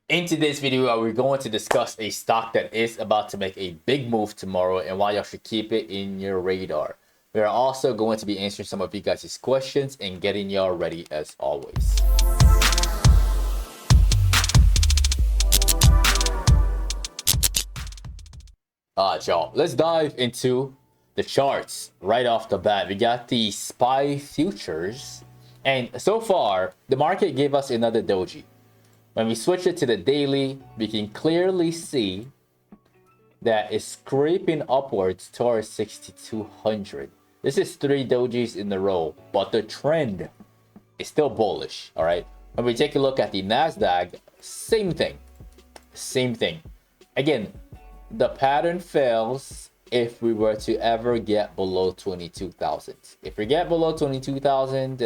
In today's video, we're going to discuss a stock that is about to make a big move tomorrow and why y'all should keep it in your radar. We are also going to be answering some of you guys' questions and getting y'all ready as always. Y'all, let's dive into the charts right off the bat. We got the SPY futures, and so far, the market gave us another doji. When we switch it to the daily, we can clearly see that it's scraping upwards towards 6,200. This is 3 dojis in a row, but the trend is still bullish, all right? When we take a look at the NASDAQ, same thing. Same thing. Again, the pattern fails if we were to ever get below 22,000. If we get below 22,000,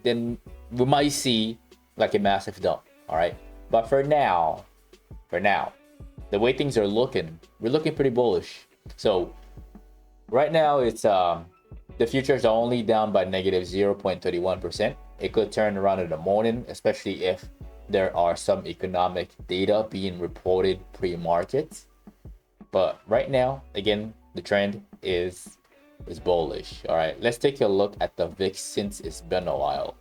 then we might see like a massive dump. All right, but for now, the way things are looking, we're looking pretty bullish. So right now, it's the futures are only down by negative 0.31%. It could turn around in the morning, especially if there are some economic data being reported pre-market. But right now, again, the trend is bullish. All right, let's take a look at the VIX since it's been a while.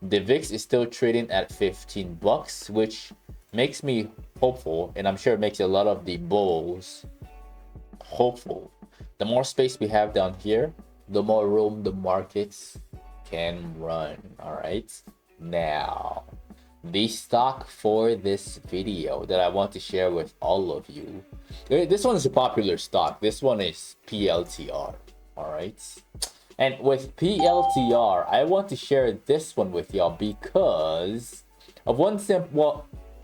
The VIX is still trading at 15 bucks, which makes me hopeful, and I'm sure it makes a lot of the bulls hopeful. The more space we have down here, the more room the markets can run. All right, now the stock for this video that I want to share with all of you, this one is a popular stock. This one is PLTR. All right, and with PLTR, I want to share this one with y'all because of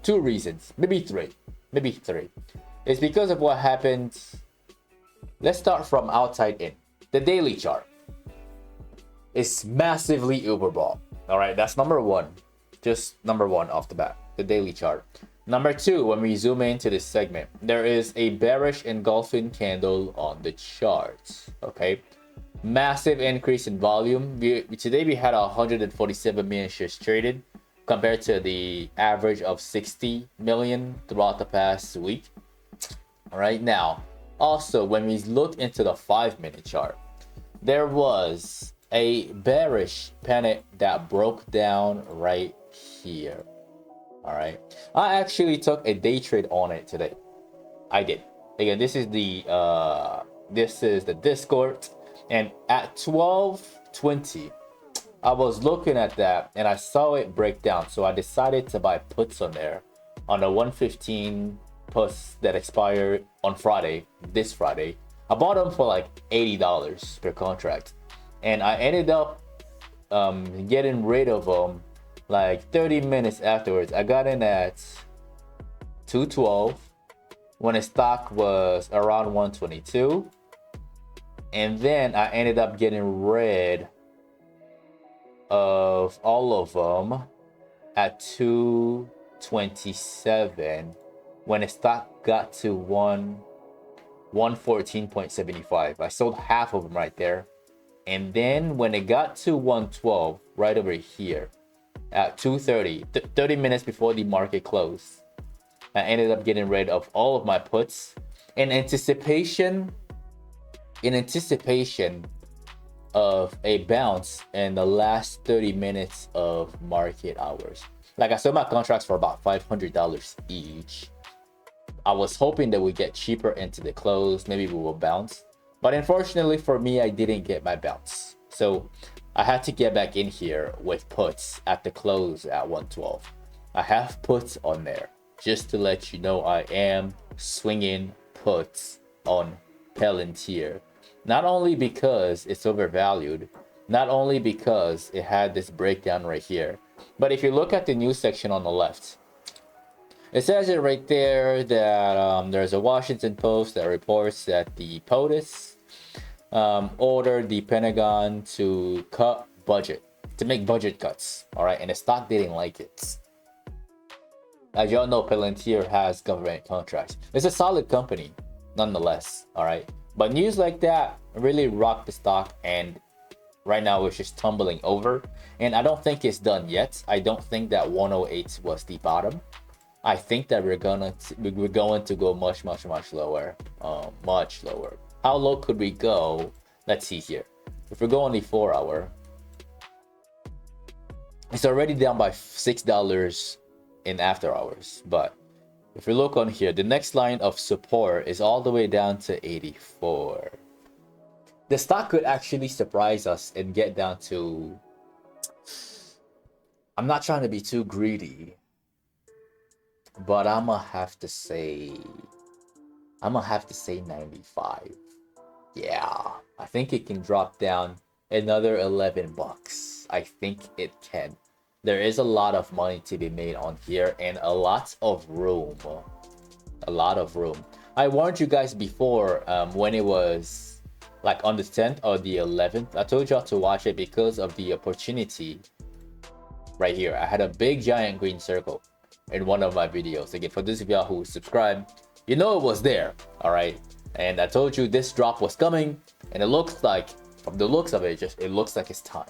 two reasons, maybe three. It's because of what happened. Let's start from outside in. The daily chart is massively overbought. All right, that's number one. Just number one off the bat, the daily chart. Number two, when we zoom into this segment, there is a bearish engulfing candle on the charts. Okay. Massive increase in volume. Today we had 147 million shares traded compared to the average of 60 million throughout the past week. Right now, also when we look into the 5-minute chart, there was a bearish panic that broke down right here. All right, I actually took a day trade on it today. I did. Again, this is the Discord. And at 12:20, I was looking at that and I saw it break down. So I decided to buy puts on there on the 115 puts that expired on Friday, this Friday. I bought them for like $80 per contract. And I ended up getting rid of them like 30 minutes afterwards. I got in at 212 when the stock was around 122. And then I ended up getting rid of all of them at 227 when the stock got to 114.75. I sold half of them right there. And then when it got to 112, right over here at 2:30, 30 minutes before the market closed, I ended up getting rid of all of my puts in anticipation of a bounce in the last 30 minutes of market hours. Like I sold my contracts for about $500 each. I was hoping that we get cheaper into the close. Maybe we will bounce. But unfortunately for me, I didn't get my bounce. So I had to get back in here with puts at the close at 112. I have puts on there just to let you know I am swinging puts on Palantir. Not only because it's overvalued, not only because it had this breakdown right here, but if you look at the news section on the left, it says it right there that there's a Washington Post that reports that the POTUS ordered the Pentagon to make budget cuts. All right, and the stock didn't like it. As y'all know, Palantir has government contracts. It's a solid company, nonetheless. All right. But news like that really rocked the stock, and right now it's just tumbling over. And I don't think it's done yet. I don't think that 108 was the bottom. I think that we're going to go much lower, much lower. How low could we go? Let's see here. If we go on the 4-hour, it's already down by $6 in after hours. But if we look on here, the next line of support is all the way down to 84. The stock could actually surprise us and get down to, I'm not trying to be too greedy, but I'm gonna have to say 95. Yeah, I think it can drop down another 11 bucks. I think it can. There is a lot of money to be made on here and a lot of room. A lot of room. I warned you guys before when it was like on the 10th or the 11th. I told y'all to watch it because of the opportunity right here. I had a big giant green circle in one of my videos. Again, for those of y'all who subscribe, you know it was there, all right? And I told you this drop was coming, and it looks like, from the looks of it, it looks like it's time.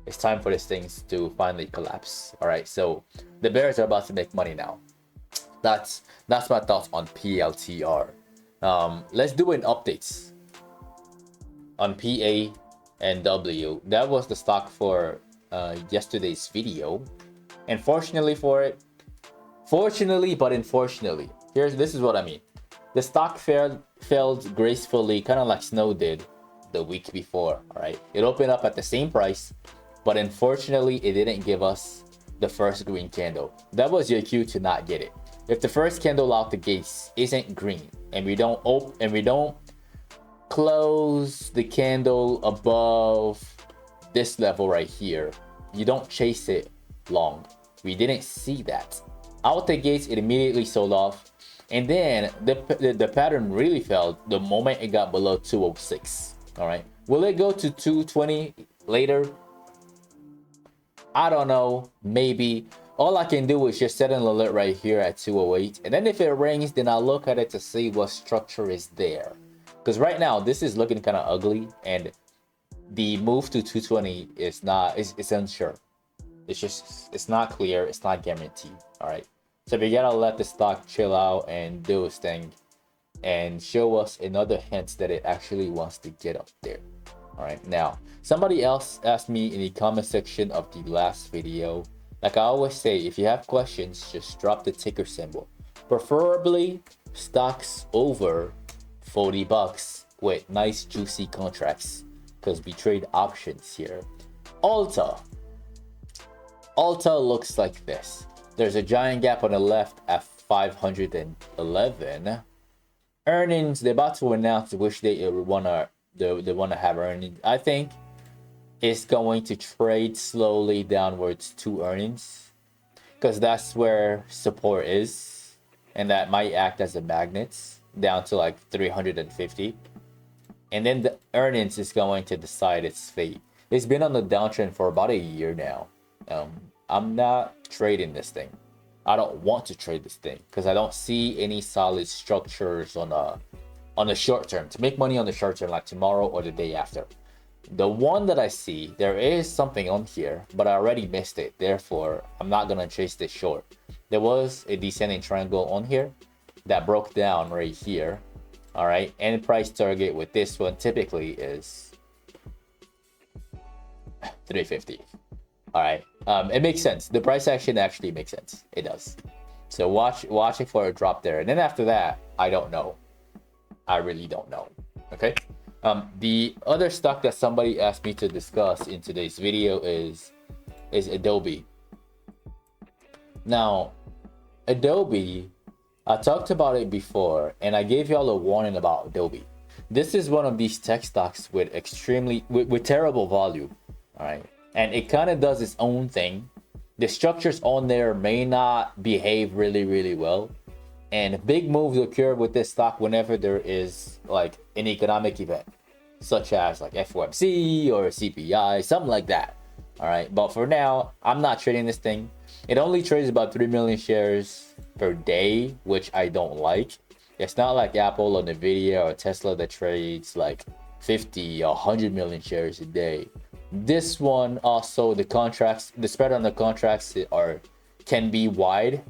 It's time for these things to finally collapse. All right, so the bears are about to make money now. That's my thoughts on PLTR. Let's do an updates on PA and W. That was the stock for yesterday's video, and fortunately for it, fortunately but unfortunately, this is what I mean. The stock failed gracefully, kind of like Snow did the week before. All right, it opened up at the same price, but unfortunately it didn't give us the first green candle. That was your cue to not get it. If the first candle out the gates isn't green and we don't close the candle above this level right here, you don't chase it long. We didn't see that. Out the gates, it immediately sold off, and then the pattern really fell the moment it got below 206. All right, will it go to 220 later? I don't know, maybe. All I can do is just set an alert right here at 208, and then if it rings, then I'll look at it to see what structure is there. Because right now this is looking kind of ugly, and the move to 220 is not, it's unsure. It's not clear, it's not guaranteed. All right, so we gotta let the stock chill out and do its thing and show us another hint that it actually wants to get up there. All right, now somebody else asked me in the comment section of the last video, like I always say, if you have questions, just drop the ticker symbol, preferably stocks over 40 bucks with nice juicy contracts, because we trade options here. Alta looks like this. There's a giant gap on the left at 511. Earnings, they're about to announce which they wanna have earnings. I think it's going to trade slowly downwards to earnings, because that's where support is, and that might act as a magnet down to like 350, and then the earnings is going to decide its fate. It's been on the downtrend for about a year now. I'm not trading this thing. I don't want to trade this thing because I don't see any solid structures on the short term to make money on the short term, like tomorrow or the day after. The one that I see, there is something on here, but I already missed it. Therefore, I'm not gonna chase this short. There was a descending triangle on here that broke down right here. All right, and price target with this one typically is 350. All right, it makes sense. The price action actually makes sense. It does. So watch it for a drop there, and then after that, I don't know. I really don't know. Okay. The other stock that somebody asked me to discuss in today's video is Adobe. Now, Adobe, I talked about it before, and I gave y'all a warning about Adobe. This is one of these tech stocks with with terrible volume. All right, and it kind of does its own thing. The structures on there may not behave really well, and big moves occur with this stock whenever there is like an economic event, such as like FOMC or CPI, something like that. All right, but for now, I'm not trading this thing. It only trades about 3 million shares per day, which I don't like. It's not like Apple or NVDA or Tesla that trades like 50 or 100 million shares a day. This one also, the spread on the contracts can be wide,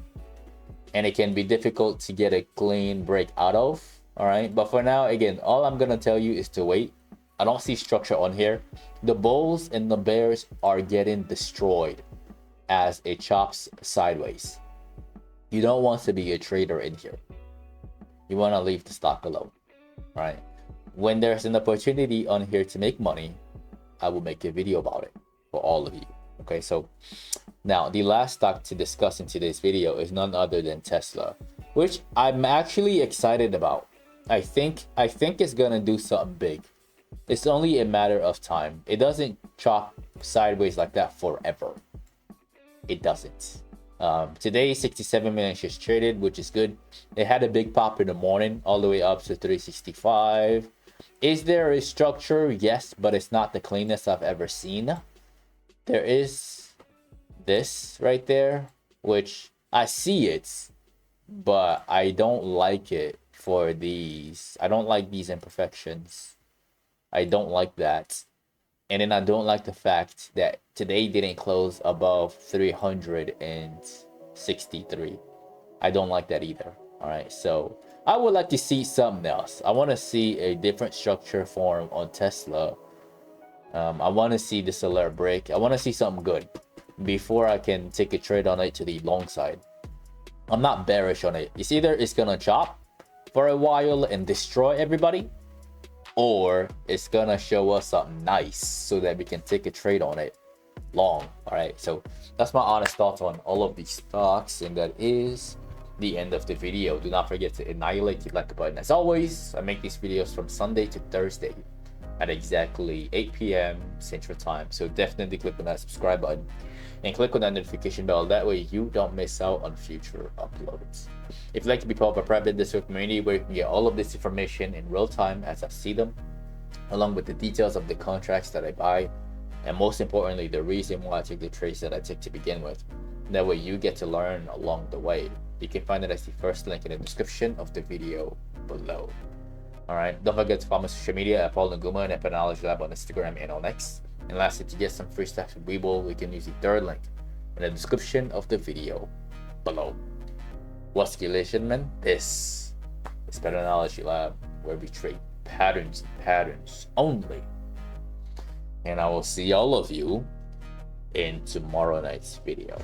and it can be difficult to get a clean break out of. All right, but for now, again, all I'm gonna tell you is to wait. I don't see structure on here. The bulls and the bears are getting destroyed as it chops sideways. You don't want to be a trader in here. You want to leave the stock alone. All right, when there's an opportunity on here to make money, I will make a video about it for all of you. Okay, so now the last stock to discuss in today's video is none other than Tesla, which I'm actually excited about. I think it's gonna do something big. It's only a matter of time. It doesn't chop sideways like that forever. It doesn't. Today, 67 million shares traded, which is good. It had a big pop in the morning, all the way up to 365. Is there a structure? Yes, but it's not the cleanest I've ever seen. There is this right there, which I see it, but I don't like it for these. I don't like these imperfections. I don't like that. And then I don't like the fact that today didn't close above 363. I don't like that either. All right, so I would like to see something else. I want to see a different structure form on Tesla. I want to see this alert break. I want to see something good before I can take a trade on it to the long side. I'm not bearish on it. It's either it's gonna chop for a while and destroy everybody, or it's gonna show us something nice so that we can take a trade on it long. All right, so that's my honest thoughts on all of these stocks, and that is the end of the video. Do not forget to annihilate the like button. As always, I make these videos from Sunday to Thursday at exactly 8 p.m. Central Time, so definitely click on that subscribe button and click on that notification bell. That way you don't miss out on future uploads. If you'd like to be part of a private Discord community where you can get all of this information in real time as I see them, along with the details of the contracts that I buy, and most importantly, the reason why I take the trades that I take to begin with. That way you get to learn along the way. You can find it as the first link in the description of the video below. Alright, don't forget to follow my social media at Paul Naguma and at Patternology Lab on Instagram and on X. And lastly, to get some free stuff from Webull, you can use the third link in the description of the video below. What's good, ladies and gentlemen? This is Patternology Lab, where we trade patterns only. And I will see all of you in tomorrow night's video.